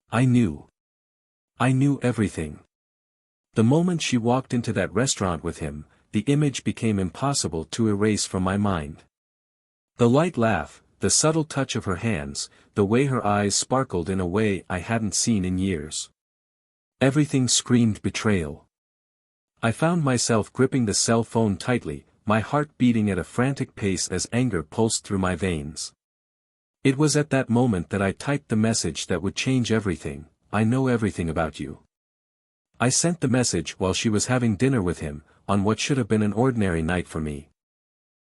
I knew. I knew everything. The moment she walked into that restaurant with him, the image became impossible to erase from my mind. The light laugh, the subtle touch of her hands, the way her eyes sparkled in a way I hadn't seen in years. Everything screamed betrayal. I found myself gripping the cell phone tightly, my heart beating at a frantic pace as anger pulsed through my veins. It was at that moment that I typed the message that would change everything. I know everything about you. I sent the message while she was having dinner with him, on what should have been an ordinary night for me.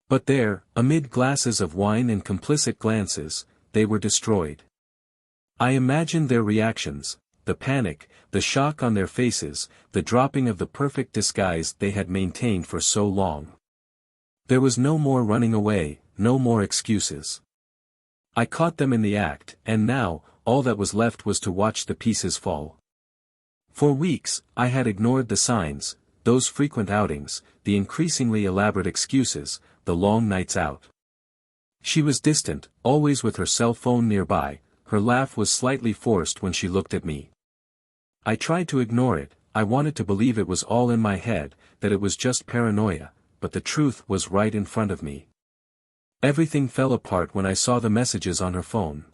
But there, amid glasses of wine and complicit glances, they were destroyed. I imagined their reactions, the panic, the shock on their faces, the dropping of the perfect disguise they had maintained for so long. There was no more running away, no more excuses. I caught them in the act, and now, all that was left was to watch the pieces fall. For weeks, I had ignored the signs, those frequent outings, the increasingly elaborate excuses, the long nights out. She was distant, always with her cell phone nearby, her laugh was slightly forced when she looked at me. I tried to ignore it, I wanted to believe it was all in my head, that it was just paranoia, but the truth was right in front of me. Everything fell apart when I saw the messages on her phone.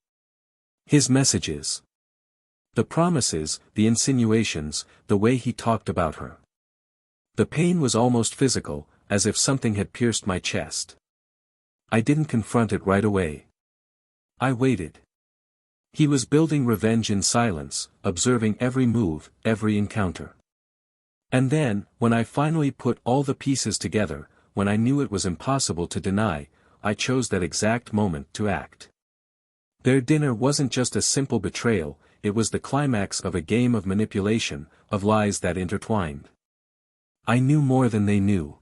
His messages. The promises, the insinuations, the way he talked about her. The pain was almost physical, as if something had pierced my chest. I didn't confront it right away. I waited. He was building revenge in silence, observing every move, every encounter. And then, when I finally put all the pieces together, when I knew it was impossible to deny, I chose that exact moment to act. Their dinner wasn't just a simple betrayal, it was the climax of a game of manipulation, of lies that intertwined. I knew more than they knew.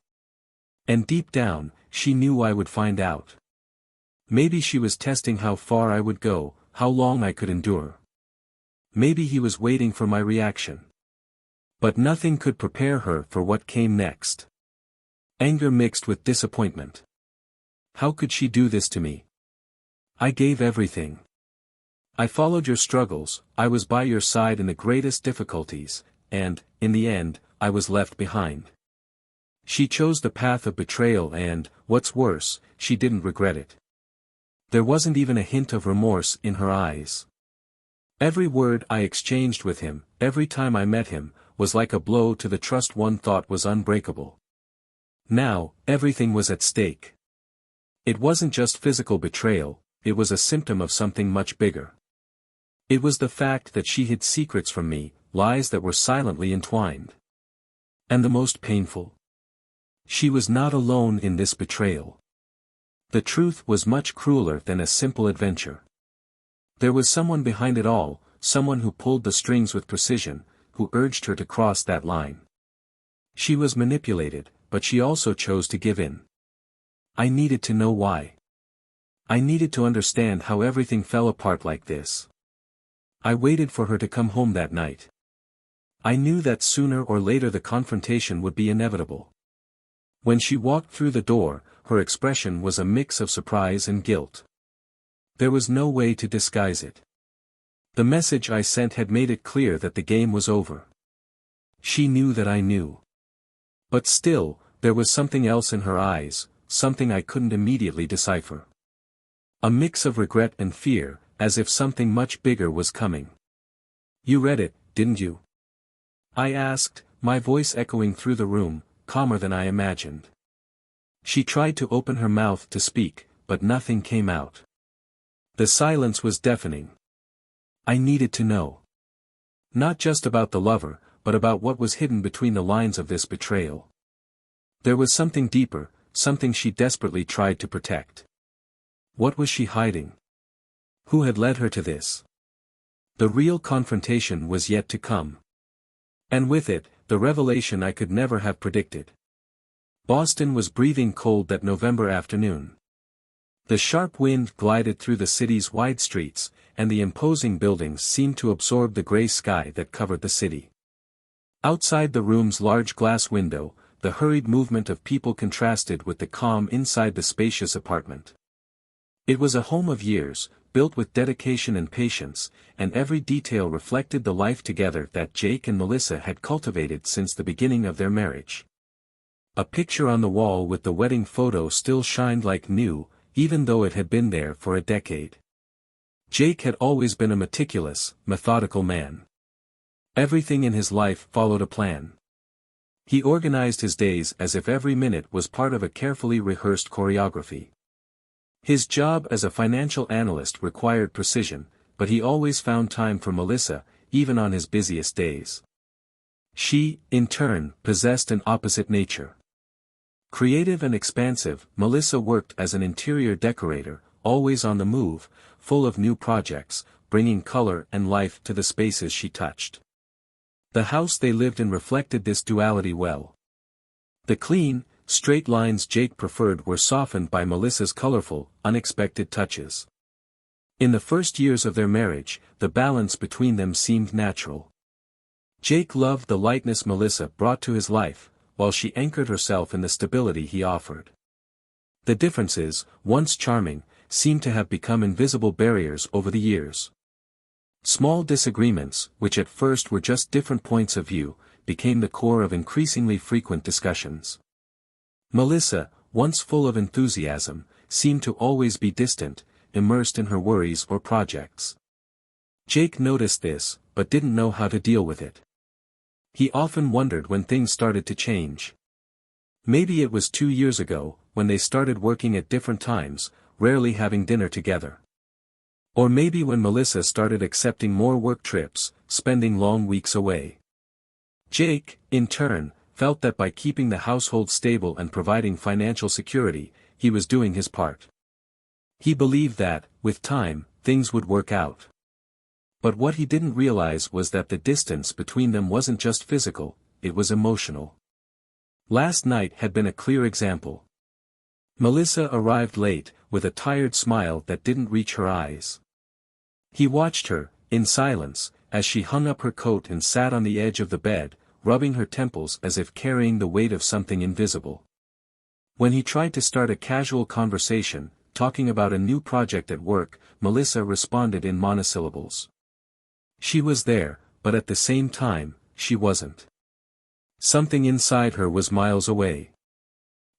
And deep down, she knew I would find out. Maybe she was testing how far I would go, how long I could endure. Maybe he was waiting for my reaction. But nothing could prepare her for what came next. Anger mixed with disappointment. How could she do this to me? I gave everything. I followed your struggles, I was by your side in the greatest difficulties, and, in the end, I was left behind. She chose the path of betrayal and, what's worse, she didn't regret it. There wasn't even a hint of remorse in her eyes. Every word I exchanged with him, every time I met him, was like a blow to the trust one thought was unbreakable. Now, everything was at stake. It wasn't just physical betrayal, it was a symptom of something much bigger. It was the fact that she hid secrets from me, lies that were silently entwined. And the most painful? She was not alone in this betrayal. The truth was much crueler than a simple adventure. There was someone behind it all, someone who pulled the strings with precision, who urged her to cross that line. She was manipulated, but she also chose to give in. I needed to know why. I needed to understand how everything fell apart like this. I waited for her to come home that night. I knew that sooner or later the confrontation would be inevitable. When she walked through the door, her expression was a mix of surprise and guilt. There was no way to disguise it. The message I sent had made it clear that the game was over. She knew that I knew. But still, there was something else in her eyes, something I couldn't immediately decipher. A mix of regret and fear, as if something much bigger was coming. You read it, didn't you? I asked, my voice echoing through the room, calmer than I imagined. She tried to open her mouth to speak, but nothing came out. The silence was deafening. I needed to know. Not just about the lover, but about what was hidden between the lines of this betrayal. There was something deeper, something she desperately tried to protect. What was she hiding? Who had led her to this? The real confrontation was yet to come. And with it, the revelation I could never have predicted. Boston was breathing cold that November afternoon. The sharp wind glided through the city's wide streets, and the imposing buildings seemed to absorb the gray sky that covered the city. Outside the room's large glass window, the hurried movement of people contrasted with the calm inside the spacious apartment. It was a home of years, built with dedication and patience, and every detail reflected the life together that Jake and Melissa had cultivated since the beginning of their marriage. A picture on the wall with the wedding photo still shined like new, even though it had been there for a decade. Jake had always been a meticulous, methodical man. Everything in his life followed a plan. He organized his days as if every minute was part of a carefully rehearsed choreography. His job as a financial analyst required precision, but he always found time for Melissa, even on his busiest days. She, in turn, possessed an opposite nature. Creative and expansive, Melissa worked as an interior decorator, always on the move, full of new projects, bringing color and life to the spaces she touched. The house they lived in reflected this duality well. The clean, straight lines Jake preferred were softened by Melissa's colorful, unexpected touches. In the first years of their marriage, the balance between them seemed natural. Jake loved the lightness Melissa brought to his life, while she anchored herself in the stability he offered. The differences, once charming, seemed to have become invisible barriers over the years. Small disagreements, which at first were just different points of view, became the core of increasingly frequent discussions. Melissa, once full of enthusiasm, seemed to always be distant, immersed in her worries or projects. Jake noticed this, but didn't know how to deal with it. He often wondered when things started to change. Maybe it was 2 years ago, when they started working at different times, rarely having dinner together. Or maybe when Melissa started accepting more work trips, spending long weeks away. Jake, in turn, felt that by keeping the household stable and providing financial security, he was doing his part. He believed that, with time, things would work out. But what he didn't realize was that the distance between them wasn't just physical, it was emotional. Last night had been a clear example. Melissa arrived late, with a tired smile that didn't reach her eyes. He watched her, in silence, as she hung up her coat and sat on the edge of the bed, rubbing her temples as if carrying the weight of something invisible. When he tried to start a casual conversation, talking about a new project at work, Melissa responded in monosyllables. She was there, but at the same time, she wasn't. Something inside her was miles away.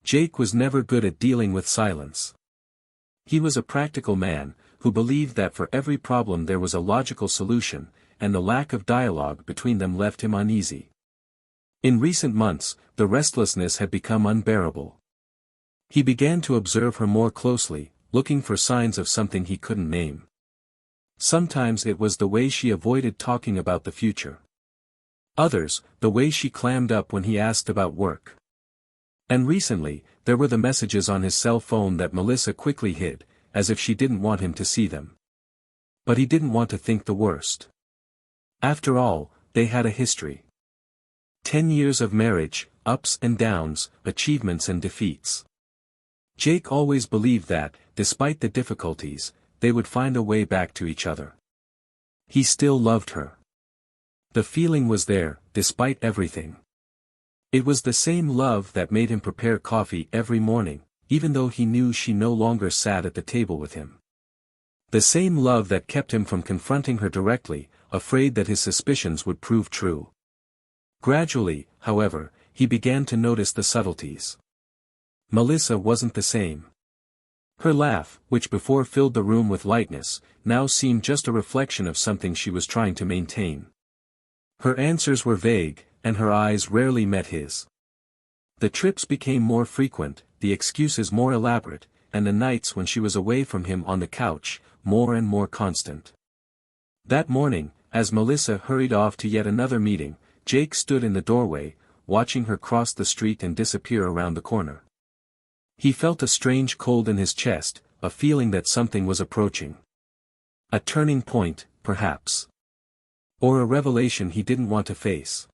Jake was never good at dealing with silence. He was a practical man, who believed that for every problem there was a logical solution, and the lack of dialogue between them left him uneasy. In recent months, the restlessness had become unbearable. He began to observe her more closely, looking for signs of something he couldn't name. Sometimes it was the way she avoided talking about the future. Others, the way she clammed up when he asked about work. And recently, there were the messages on his cell phone that Melissa quickly hid, as if she didn't want him to see them. But he didn't want to think the worst. After all, they had a history. 10 years of marriage, ups and downs, achievements and defeats. Jake always believed that, despite the difficulties, they would find a way back to each other. He still loved her. The feeling was there, despite everything. It was the same love that made him prepare coffee every morning, even though he knew she no longer sat at the table with him. The same love that kept him from confronting her directly, afraid that his suspicions would prove true. Gradually, however, he began to notice the subtleties. Melissa wasn't the same. Her laugh, which before filled the room with lightness, now seemed just a reflection of something she was trying to maintain. Her answers were vague, and her eyes rarely met his. The trips became more frequent, the excuses more elaborate, and the nights when she was away from him on the couch, more and more constant. That morning, as Melissa hurried off to yet another meeting, Jake stood in the doorway, watching her cross the street and disappear around the corner. He felt a strange cold in his chest, a feeling that something was approaching. A turning point, perhaps. Or a revelation he didn't want to face.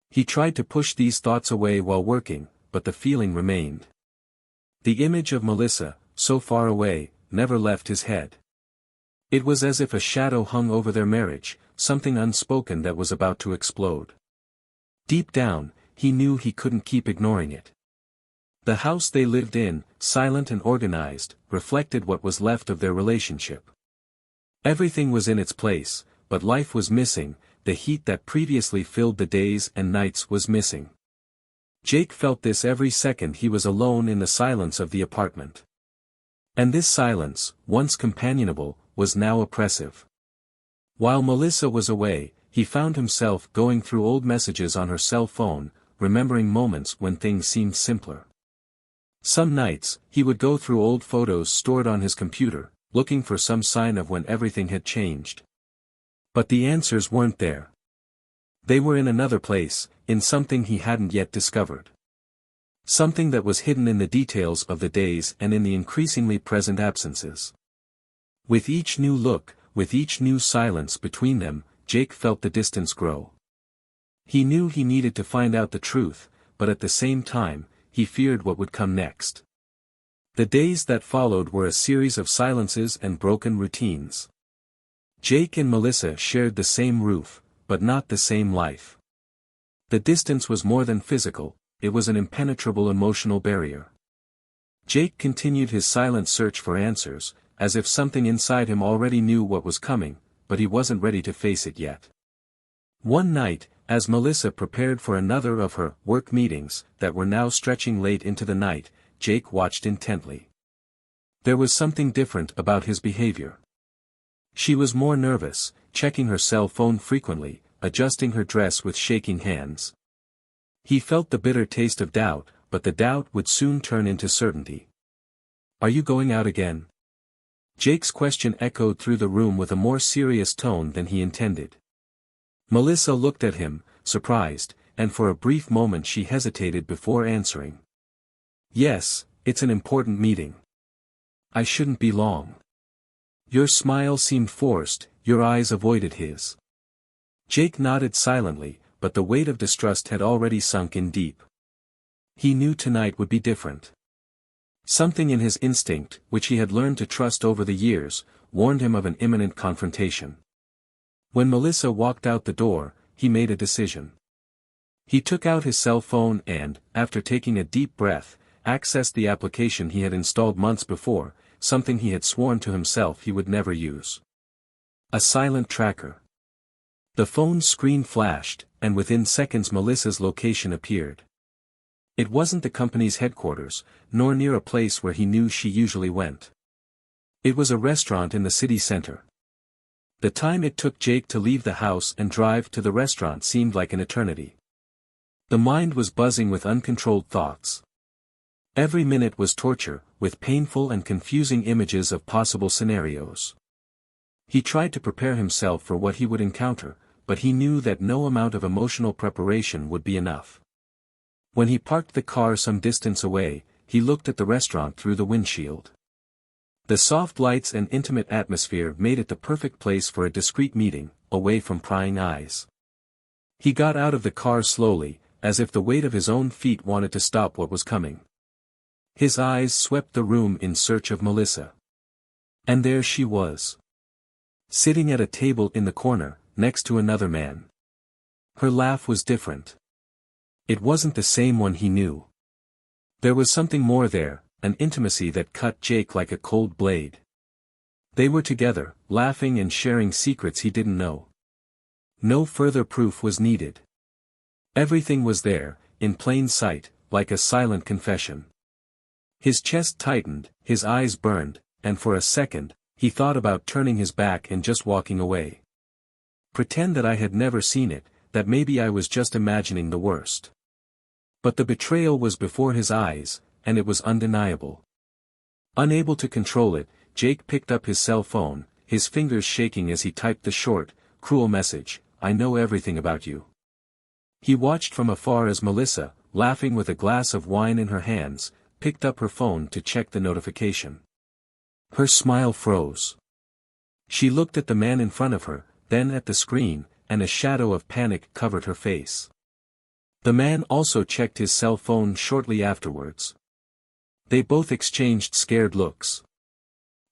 He tried to push these thoughts away while working, but the feeling remained. The image of Melissa, so far away, never left his head. It was as if a shadow hung over their marriage, something unspoken that was about to explode. Deep down, he knew he couldn't keep ignoring it. The house they lived in, silent and organized, reflected what was left of their relationship. Everything was in its place, but life was missing, the heat that previously filled the days and nights was missing. Jake felt this every second he was alone in the silence of the apartment. And this silence, once companionable, was now oppressive. While Melissa was away, he found himself going through old messages on her cell phone, remembering moments when things seemed simpler. Some nights, he would go through old photos stored on his computer, looking for some sign of when everything had changed. But the answers weren't there. They were in another place, in something he hadn't yet discovered. Something that was hidden in the details of the days and in the increasingly present absences. With each new look, with each new silence between them, Jake felt the distance grow. He knew he needed to find out the truth, but at the same time, he feared what would come next. The days that followed were a series of silences and broken routines. Jake and Melissa shared the same roof, but not the same life. The distance was more than physical, it was an impenetrable emotional barrier. Jake continued his silent search for answers, as if something inside him already knew what was coming, but he wasn't ready to face it yet. One night, as Melissa prepared for another of her work meetings that were now stretching late into the night, Jake watched intently. There was something different about his behavior. She was more nervous, checking her cell phone frequently, adjusting her dress with shaking hands. He felt the bitter taste of doubt, but the doubt would soon turn into certainty. "Are you going out again?" Jake's question echoed through the room with a more serious tone than he intended. Melissa looked at him, surprised, and for a brief moment she hesitated before answering. "Yes, it's an important meeting. I shouldn't be long." Your smile seemed forced, your eyes avoided his. Jake nodded silently, but the weight of distrust had already sunk in deep. He knew tonight would be different. Something in his instinct, which he had learned to trust over the years, warned him of an imminent confrontation. When Melissa walked out the door, he made a decision. He took out his cell phone and, after taking a deep breath, accessed the application he had installed months before, something he had sworn to himself he would never use. A silent tracker. The phone's screen flashed, and within seconds Melissa's location appeared. It wasn't the company's headquarters, nor near a place where he knew she usually went. It was a restaurant in the city center. The time it took Jake to leave the house and drive to the restaurant seemed like an eternity. The mind was buzzing with uncontrolled thoughts. Every minute was torture, with painful and confusing images of possible scenarios. He tried to prepare himself for what he would encounter, but he knew that no amount of emotional preparation would be enough. When he parked the car some distance away, he looked at the restaurant through the windshield. The soft lights and intimate atmosphere made it the perfect place for a discreet meeting, away from prying eyes. He got out of the car slowly, as if the weight of his own feet wanted to stop what was coming. His eyes swept the room in search of Melissa. And there she was. Sitting at a table in the corner, next to another man. Her laugh was different. It wasn't the same one he knew. There was something more there, an intimacy that cut Jake like a cold blade. They were together, laughing and sharing secrets he didn't know. No further proof was needed. Everything was there, in plain sight, like a silent confession. His chest tightened, his eyes burned, and for a second, he thought about turning his back and just walking away. Pretend that I had never seen it, that maybe I was just imagining the worst. But the betrayal was before his eyes, and it was undeniable. Unable to control it, Jake picked up his cell phone, his fingers shaking as he typed the short, cruel message, "I know everything about you." He watched from afar as Melissa, laughing with a glass of wine in her hands, picked up her phone to check the notification. Her smile froze. She looked at the man in front of her, then at the screen, and a shadow of panic covered her face. The man also checked his cell phone shortly afterwards. They both exchanged scared looks.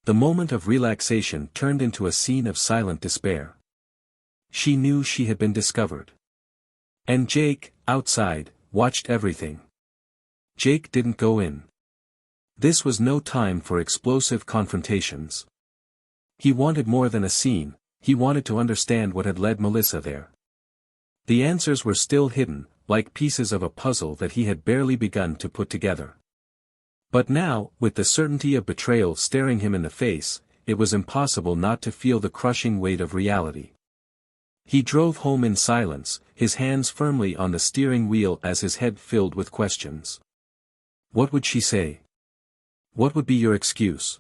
The moment of relaxation turned into a scene of silent despair. She knew she had been discovered. And Jake, outside, watched everything. Jake didn't go in. This was no time for explosive confrontations. He wanted more than a scene, he wanted to understand what had led Melissa there. The answers were still hidden, like pieces of a puzzle that he had barely begun to put together. But now, with the certainty of betrayal staring him in the face, it was impossible not to feel the crushing weight of reality. He drove home in silence, his hands firmly on the steering wheel as his head filled with questions. What would she say? What would be your excuse?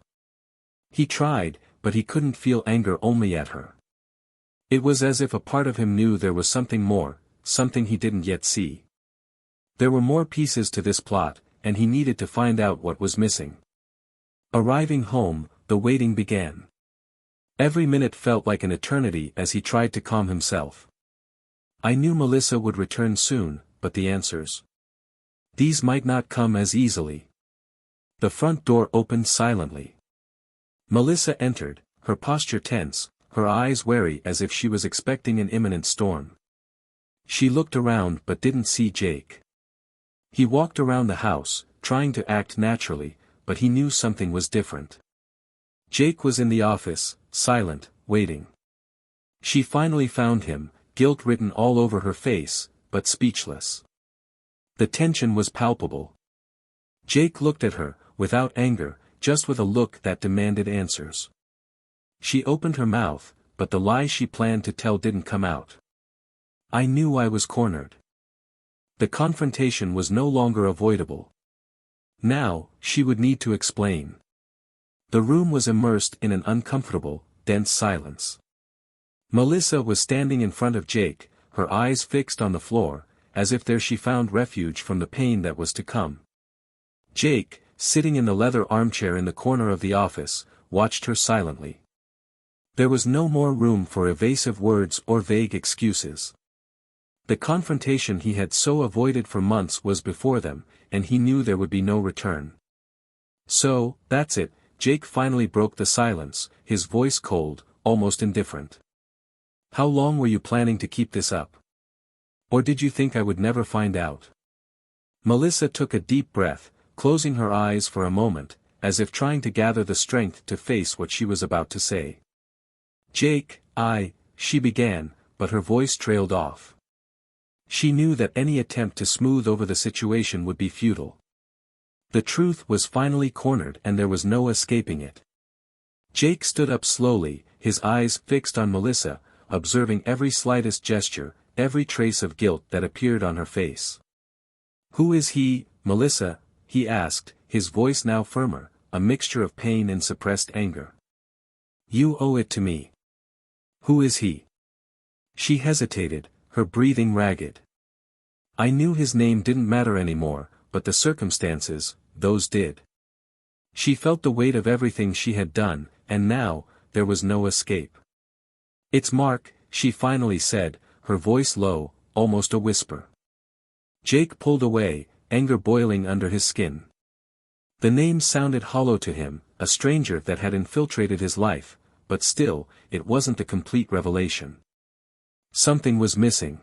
He tried, but he couldn't feel anger only at her. It was as if a part of him knew there was something more, something he didn't yet see. There were more pieces to this plot, and he needed to find out what was missing. Arriving home, the waiting began. Every minute felt like an eternity as he tried to calm himself. I knew Melissa would return soon, but the answers. These might not come as easily. The front door opened silently. Melissa entered, her posture tense, her eyes wary as if she was expecting an imminent storm. She looked around but didn't see Jake. He walked around the house, trying to act naturally, but he knew something was different. Jake was in the office, silent, waiting. She finally found him, guilt written all over her face, but speechless. The tension was palpable. Jake looked at her, without anger, just with a look that demanded answers. She opened her mouth, but the lie she planned to tell didn't come out. I knew I was cornered. The confrontation was no longer avoidable. Now, she would need to explain. The room was immersed in an uncomfortable, dense silence. Melissa was standing in front of Jake, her eyes fixed on the floor, as if there she found refuge from the pain that was to come. Jake, sitting in the leather armchair in the corner of the office, watched her silently. There was no more room for evasive words or vague excuses. The confrontation he had so avoided for months was before them, and he knew there would be no return. So, that's it, Jake finally broke the silence, his voice cold, almost indifferent. How long were you planning to keep this up? Or did you think I would never find out? Melissa took a deep breath, closing her eyes for a moment, as if trying to gather the strength to face what she was about to say. Jake, she began, but her voice trailed off. She knew that any attempt to smooth over the situation would be futile. The truth was finally cornered and there was no escaping it. Jake stood up slowly, his eyes fixed on Melissa, observing every slightest gesture, every trace of guilt that appeared on her face. Who is he, Melissa? He asked, his voice now firmer, a mixture of pain and suppressed anger. You owe it to me. Who is he? She hesitated, her breathing ragged. I knew his name didn't matter anymore, but the circumstances, those did. She felt the weight of everything she had done, and now, there was no escape. It's Mark, she finally said, her voice low, almost a whisper. Jake pulled away, anger boiling under his skin. The name sounded hollow to him, a stranger that had infiltrated his life, but still, it wasn't a complete revelation. Something was missing.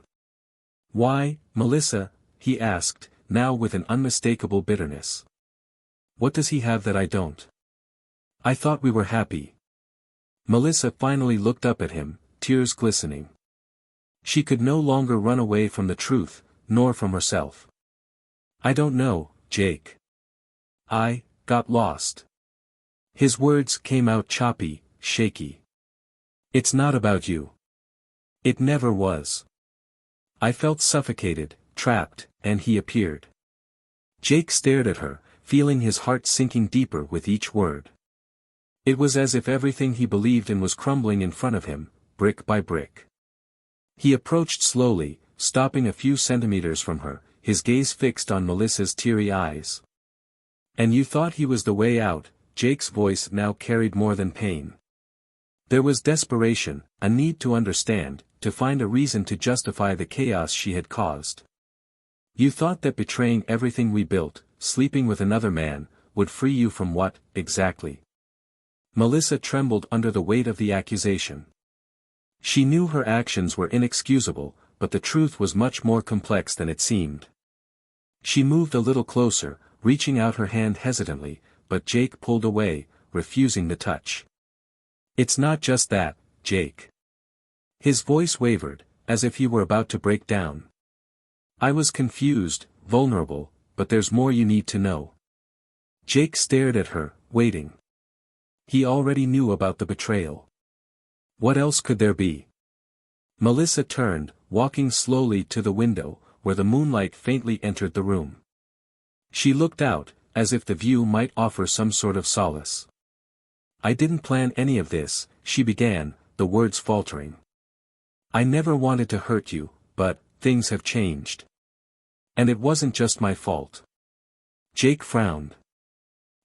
Why, Melissa? He asked, now with an unmistakable bitterness. What does he have that I don't? I thought we were happy. Melissa finally looked up at him, tears glistening. She could no longer run away from the truth, nor from herself. I don't know, Jake. I got lost. His words came out choppy, shaky. It's not about you. It never was. I felt suffocated, trapped, and he appeared. Jake stared at her, feeling his heart sinking deeper with each word. It was as if everything he believed in was crumbling in front of him, brick by brick. He approached slowly, stopping a few centimeters from her, his gaze fixed on Melissa's teary eyes. And you thought he was the way out? Jake's voice now carried more than pain. There was desperation, a need to understand, to find a reason to justify the chaos she had caused. You thought that betraying everything we built, sleeping with another man, would free you from what, exactly? Melissa trembled under the weight of the accusation. She knew her actions were inexcusable, but the truth was much more complex than it seemed. She moved a little closer, reaching out her hand hesitantly, but Jake pulled away, refusing the touch. It's not just that, Jake. His voice wavered, as if he were about to break down. I was confused, vulnerable, but there's more you need to know. Jake stared at her, waiting. He already knew about the betrayal. What else could there be? Melissa turned, walking slowly to the window, where the moonlight faintly entered the room. She looked out, as if the view might offer some sort of solace. I didn't plan any of this, she began, the words faltering. I never wanted to hurt you, but things have changed. And it wasn't just my fault. Jake frowned.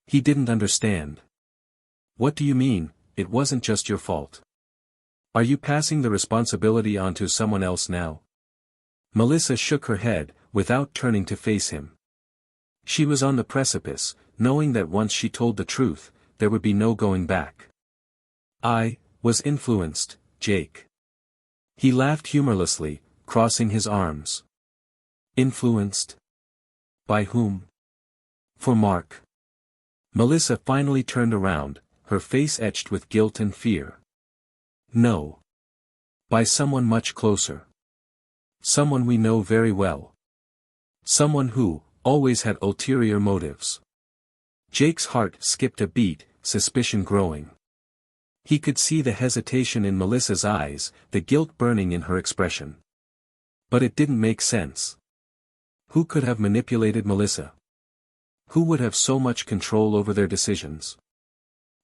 He didn't understand. What do you mean, it wasn't just your fault? Are you passing the responsibility onto someone else now? Melissa shook her head, without turning to face him. She was on the precipice, knowing that once she told the truth, there would be no going back. I was influenced, Jake. He laughed humorlessly, crossing his arms. Influenced? By whom? For Mark. Melissa finally turned around, her face etched with guilt and fear. No. By someone much closer. Someone we know very well. Someone who always had ulterior motives. Jake's heart skipped a beat, suspicion growing. He could see the hesitation in Melissa's eyes, the guilt burning in her expression. But it didn't make sense. Who could have manipulated Melissa? Who would have so much control over their decisions?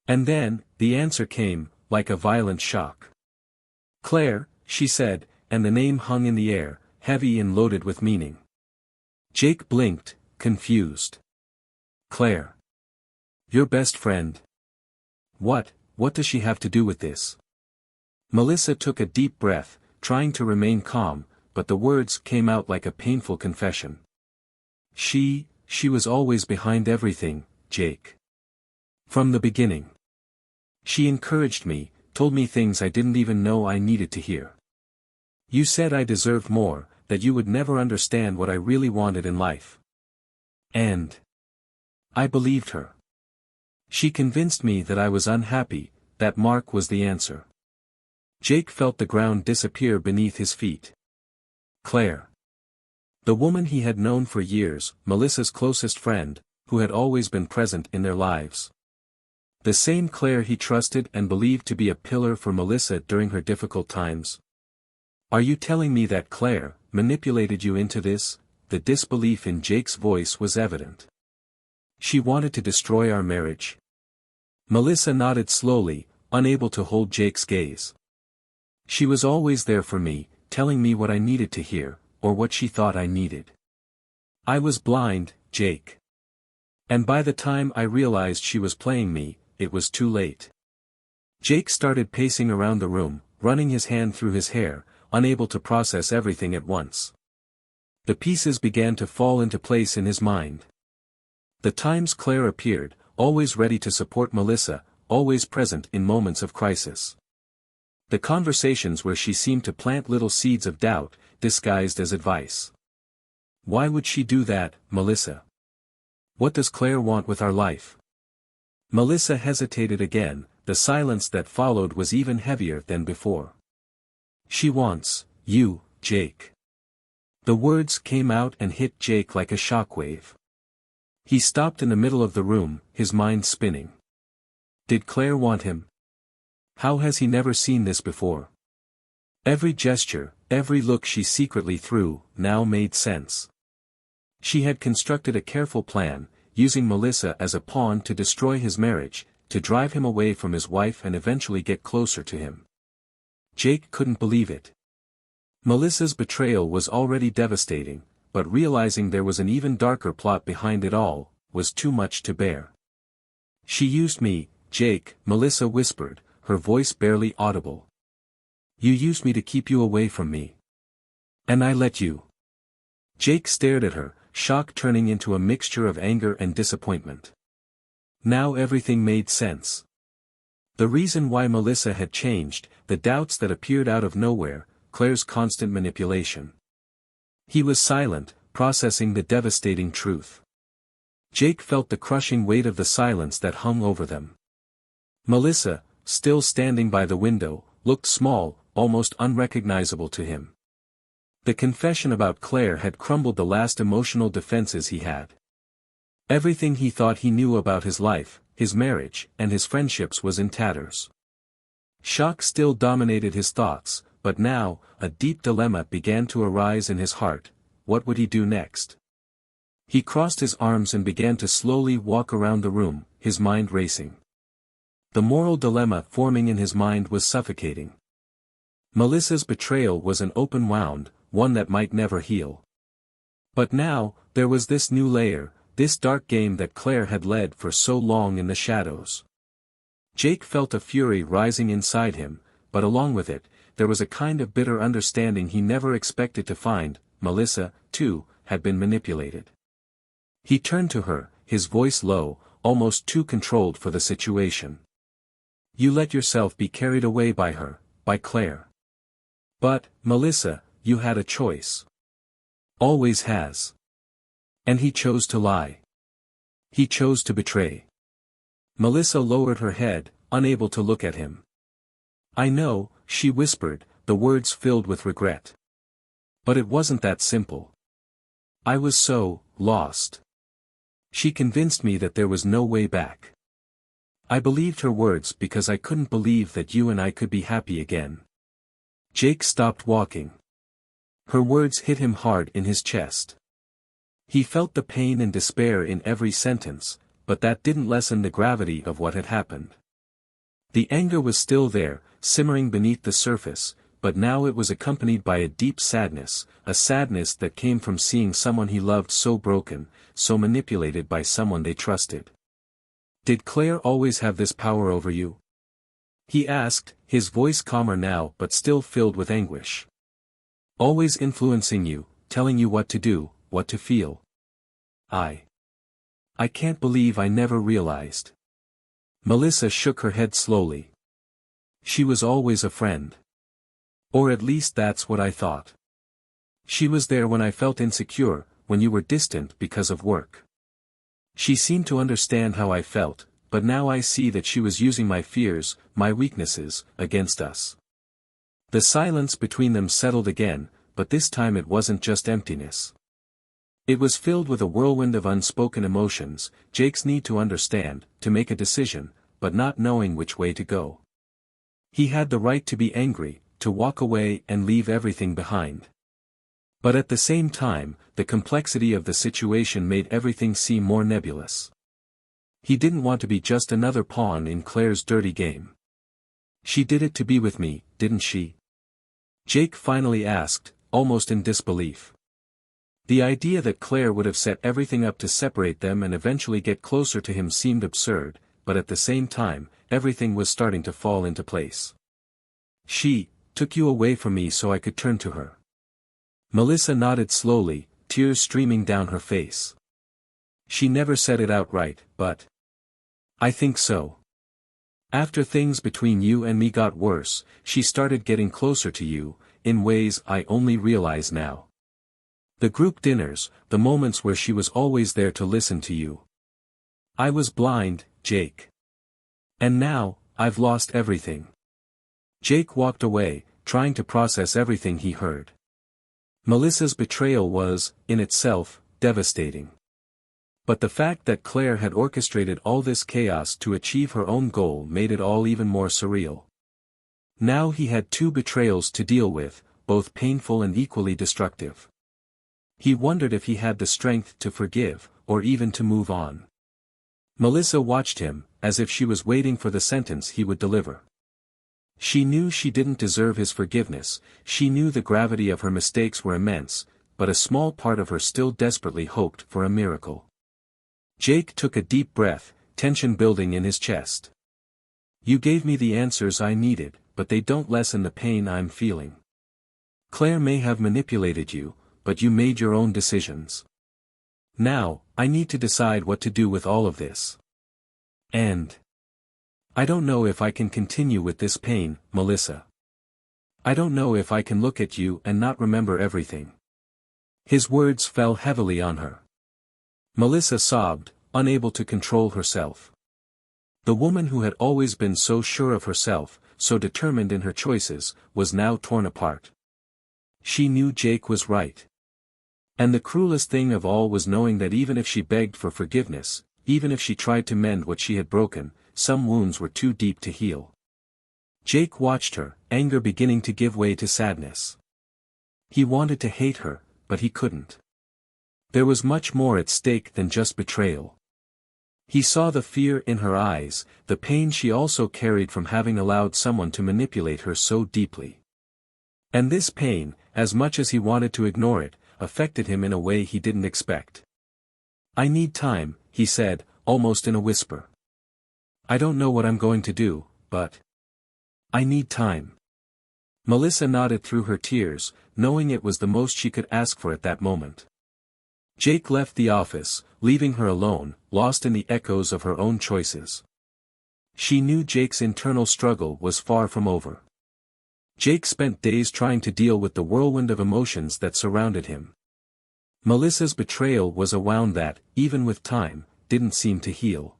And then, the answer came, like a violent shock. Claire, she said, and the name hung in the air, heavy and loaded with meaning. Jake blinked, confused. Claire. Your best friend. What does she have to do with this? Melissa took a deep breath, trying to remain calm, but the words came out like a painful confession. She was always behind everything, Jake. From the beginning. She encouraged me, told me things I didn't even know I needed to hear. You said I deserved more, that you would never understand what I really wanted in life. And I believed her. She convinced me that I was unhappy, that Mark was the answer. Jake felt the ground disappear beneath his feet. Claire. The woman he had known for years, Melissa's closest friend, who had always been present in their lives. The same Claire he trusted and believed to be a pillar for Melissa during her difficult times. Are you telling me that Claire manipulated you into this? The disbelief in Jake's voice was evident. She wanted to destroy our marriage. Melissa nodded slowly, unable to hold Jake's gaze. She was always there for me, telling me what I needed to hear, or what she thought I needed. I was blind, Jake. And by the time I realized she was playing me, it was too late. Jake started pacing around the room, running his hand through his hair, unable to process everything at once. The pieces began to fall into place in his mind. The times Claire appeared, always ready to support Melissa, always present in moments of crisis. The conversations where she seemed to plant little seeds of doubt, disguised as advice. Why would she do that, Melissa? What does Claire want with our life? Melissa hesitated again, the silence that followed was even heavier than before. She wants you, Jake. The words came out and hit Jake like a shockwave. He stopped in the middle of the room, his mind spinning. Did Claire want him? How has he never seen this before? Every gesture, every look she secretly threw, now made sense. She had constructed a careful plan, using Melissa as a pawn to destroy his marriage, to drive him away from his wife and eventually get closer to him. Jake couldn't believe it. Melissa's betrayal was already devastating, but realizing there was an even darker plot behind it all, was too much to bear. She used me, Jake, Melissa whispered, her voice barely audible. You used me to keep you away from me. And I let you. Jake stared at her, shock turning into a mixture of anger and disappointment. Now everything made sense. The reason why Melissa had changed, the doubts that appeared out of nowhere, Claire's constant manipulation. He was silent, processing the devastating truth. Jake felt the crushing weight of the silence that hung over them. Melissa, still standing by the window, looked small, almost unrecognizable to him. The confession about Claire had crumbled the last emotional defenses he had. Everything he thought he knew about his life, his marriage, and his friendships was in tatters. Shock still dominated his thoughts, but now, a deep dilemma began to arise in his heart. What would he do next? He crossed his arms and began to slowly walk around the room, his mind racing. The moral dilemma forming in his mind was suffocating. Melissa's betrayal was an open wound, one that might never heal. But now, there was this new layer, this dark game that Claire had led for so long in the shadows. Jake felt a fury rising inside him, but along with it, there was a kind of bitter understanding he never expected to find. Melissa, too, had been manipulated. He turned to her, his voice low, almost too controlled for the situation. You let yourself be carried away by her, by Claire. But, Melissa, you had a choice. Always has. And he chose to lie. He chose to betray. Melissa lowered her head, unable to look at him. I know, she whispered, the words filled with regret. But it wasn't that simple. I was so lost. She convinced me that there was no way back. I believed her words because I couldn't believe that you and I could be happy again. Jake stopped walking. Her words hit him hard in his chest. He felt the pain and despair in every sentence, but that didn't lessen the gravity of what had happened. The anger was still there, simmering beneath the surface, but now it was accompanied by a deep sadness, a sadness that came from seeing someone he loved so broken, so manipulated by someone they trusted. Did Claire always have this power over you? He asked, his voice calmer now but still filled with anguish. Always influencing you, telling you what to do, what to feel. I can't believe I never realized. Melissa shook her head slowly. She was always a friend. Or at least that's what I thought. She was there when I felt insecure, when you were distant because of work. She seemed to understand how I felt, but now I see that she was using my fears, my weaknesses, against us. The silence between them settled again, but this time it wasn't just emptiness. It was filled with a whirlwind of unspoken emotions, Jake's need to understand, to make a decision, but not knowing which way to go. He had the right to be angry, to walk away and leave everything behind. But at the same time, the complexity of the situation made everything seem more nebulous. He didn't want to be just another pawn in Claire's dirty game. She did it to be with me, didn't she? Jake finally asked, almost in disbelief. The idea that Claire would have set everything up to separate them and eventually get closer to him seemed absurd, but at the same time, everything was starting to fall into place. She took you away from me so I could turn to her. Melissa nodded slowly, tears streaming down her face. She never said it outright, but I think so. After things between you and me got worse, she started getting closer to you, in ways I only realize now. The group dinners, the moments where she was always there to listen to you. I was blind, Jake. And now, I've lost everything. Jake walked away, trying to process everything he heard. Melissa's betrayal was, in itself, devastating. But the fact that Claire had orchestrated all this chaos to achieve her own goal made it all even more surreal. Now he had two betrayals to deal with, both painful and equally destructive. He wondered if he had the strength to forgive, or even to move on. Melissa watched him, as if she was waiting for the sentence he would deliver. She knew she didn't deserve his forgiveness, she knew the gravity of her mistakes were immense, but a small part of her still desperately hoped for a miracle. Jake took a deep breath, tension building in his chest. You gave me the answers I needed, but they don't lessen the pain I'm feeling. Claire may have manipulated you, but you made your own decisions. Now, I need to decide what to do with all of this. And I don't know if I can continue with this pain, Melissa. I don't know if I can look at you and not remember everything. His words fell heavily on her. Melissa sobbed, unable to control herself. The woman who had always been so sure of herself, so determined in her choices, was now torn apart. She knew Jake was right. And the cruelest thing of all was knowing that even if she begged for forgiveness, even if she tried to mend what she had broken, some wounds were too deep to heal. Jake watched her, anger beginning to give way to sadness. He wanted to hate her, but he couldn't. There was much more at stake than just betrayal. He saw the fear in her eyes, the pain she also carried from having allowed someone to manipulate her so deeply. And this pain, as much as he wanted to ignore it, affected him in a way he didn't expect. "I need time," he said, almost in a whisper. "I don't know what I'm going to do, but I need time." Melissa nodded through her tears, knowing it was the most she could ask for at that moment. Jake left the office, leaving her alone, lost in the echoes of her own choices. She knew Jake's internal struggle was far from over. Jake spent days trying to deal with the whirlwind of emotions that surrounded him. Melissa's betrayal was a wound that, even with time, didn't seem to heal.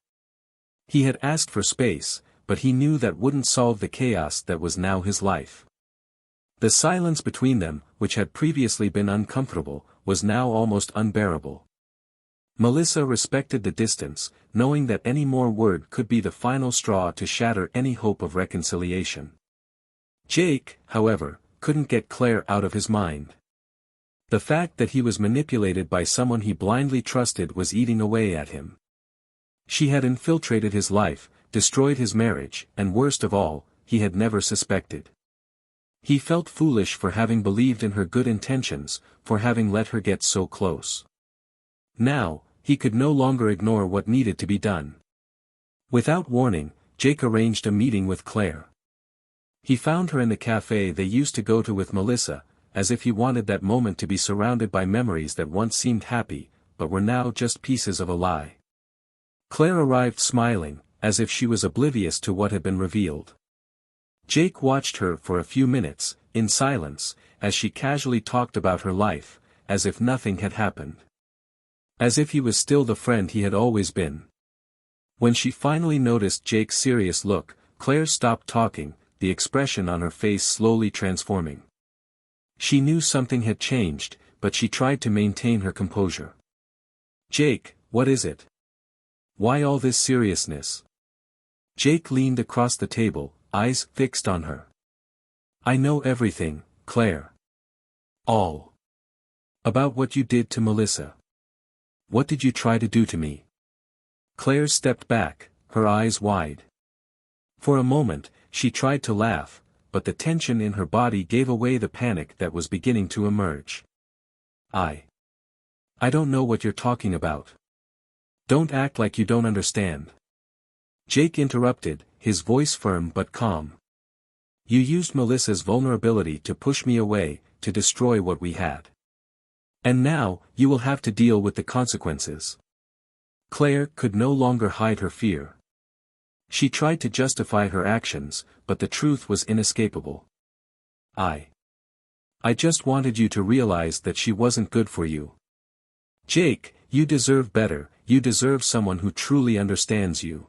He had asked for space, but he knew that wouldn't solve the chaos that was now his life. The silence between them, which had previously been uncomfortable, was now almost unbearable. Melissa respected the distance, knowing that any more word could be the final straw to shatter any hope of reconciliation. Jake, however, couldn't get Claire out of his mind. The fact that he was manipulated by someone he blindly trusted was eating away at him. She had infiltrated his life, destroyed his marriage, and worst of all, he had never suspected. He felt foolish for having believed in her good intentions, for having let her get so close. Now, he could no longer ignore what needed to be done. Without warning, Jake arranged a meeting with Claire. He found her in the cafe they used to go to with Melissa, as if he wanted that moment to be surrounded by memories that once seemed happy, but were now just pieces of a lie. Claire arrived smiling, as if she was oblivious to what had been revealed. Jake watched her for a few minutes, in silence, as she casually talked about her life, as if nothing had happened. As if he was still the friend he had always been. When she finally noticed Jake's serious look, Claire stopped talking, the expression on her face slowly transforming. She knew something had changed, but she tried to maintain her composure. "Jake, what is it? Why all this seriousness?" Jake leaned across the table, eyes fixed on her. "I know everything, Claire. All. About what you did to Melissa. What did you try to do to me?" Claire stepped back, her eyes wide. For a moment, she tried to laugh, but the tension in her body gave away the panic that was beginning to emerge. I don't know what you're talking about. Don't act like you don't understand." Jake interrupted, his voice firm but calm. "You used Melissa's vulnerability to push me away, to destroy what we had. And now, you will have to deal with the consequences." Claire could no longer hide her fear. She tried to justify her actions, but the truth was inescapable. I just wanted you to realize that she wasn't good for you. Jake, you deserve better, you deserve someone who truly understands you.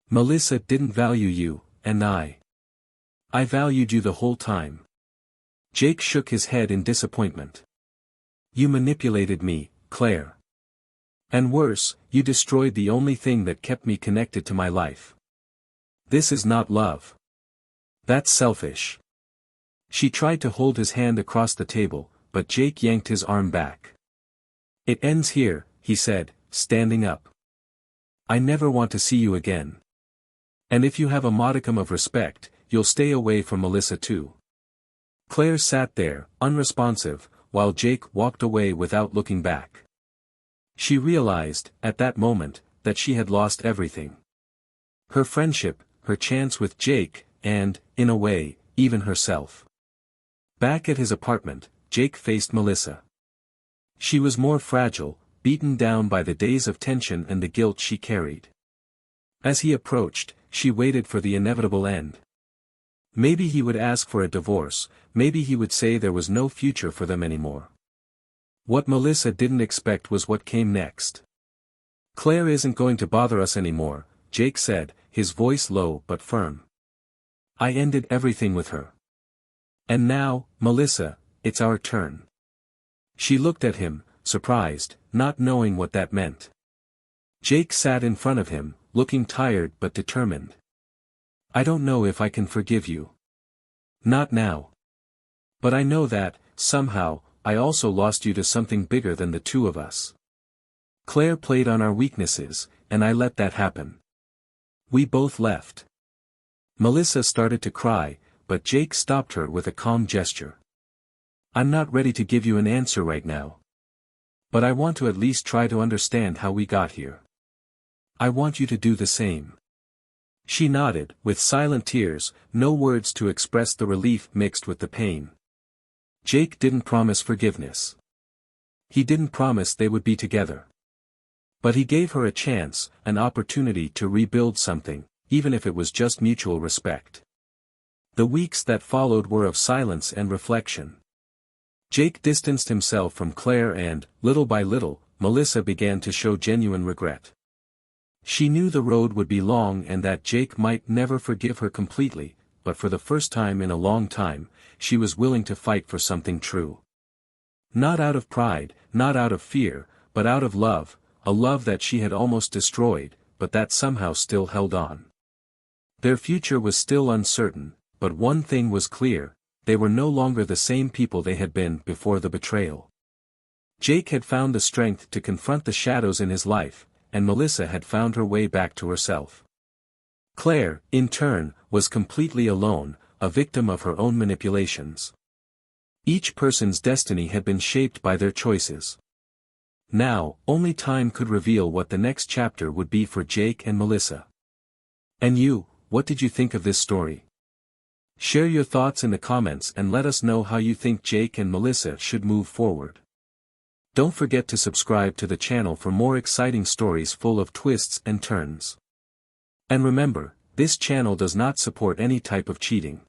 Melissa didn't value you, and I valued you the whole time." Jake shook his head in disappointment. "You manipulated me, Claire. And worse, you destroyed the only thing that kept me connected to my life. This is not love. That's selfish." She tried to hold his hand across the table, but Jake yanked his arm back. "It ends here," he said, standing up. "I never want to see you again. And if you have a modicum of respect, you'll stay away from Melissa too." Claire sat there, unresponsive, while Jake walked away without looking back. She realized, at that moment, that she had lost everything. Her friendship, her chance with Jake, and, in a way, even herself. Back at his apartment, Jake faced Melissa. She was more fragile, beaten down by the days of tension and the guilt she carried. As he approached, she waited for the inevitable end. Maybe he would ask for a divorce, maybe he would say there was no future for them anymore. What Melissa didn't expect was what came next. "Claire isn't going to bother us anymore," Jake said, his voice low but firm. I ended everything with her. And now, Melissa, it's our turn. She looked at him, surprised, not knowing what that meant. Jake sat in front of him, looking tired but determined. I don't know if I can forgive you. Not now. But I know that, somehow, I also lost you to something bigger than the two of us. Claire played on our weaknesses, and I let that happen. We both left. Melissa started to cry, but Jake stopped her with a calm gesture. I'm not ready to give you an answer right now. But I want to at least try to understand how we got here. I want you to do the same. She nodded, with silent tears, no words to express the relief mixed with the pain. Jake didn't promise forgiveness. He didn't promise they would be together. But he gave her a chance, an opportunity to rebuild something, even if it was just mutual respect. The weeks that followed were of silence and reflection. Jake distanced himself from Claire and, little by little, Melissa began to show genuine regret. She knew the road would be long and that Jake might never forgive her completely, but for the first time in a long time, she was willing to fight for something true. Not out of pride, not out of fear, but out of love, a love that she had almost destroyed, but that somehow still held on. Their future was still uncertain, but one thing was clear, they were no longer the same people they had been before the betrayal. Jake had found the strength to confront the shadows in his life, and Melissa had found her way back to herself. Claire, in turn, was completely alone, a victim of her own manipulations. Each person's destiny had been shaped by their choices. Now, only time could reveal what the next chapter would be for Jake and Melissa. And you, what did you think of this story? Share your thoughts in the comments and let us know how you think Jake and Melissa should move forward. Don't forget to subscribe to the channel for more exciting stories full of twists and turns. And remember, this channel does not support any type of cheating.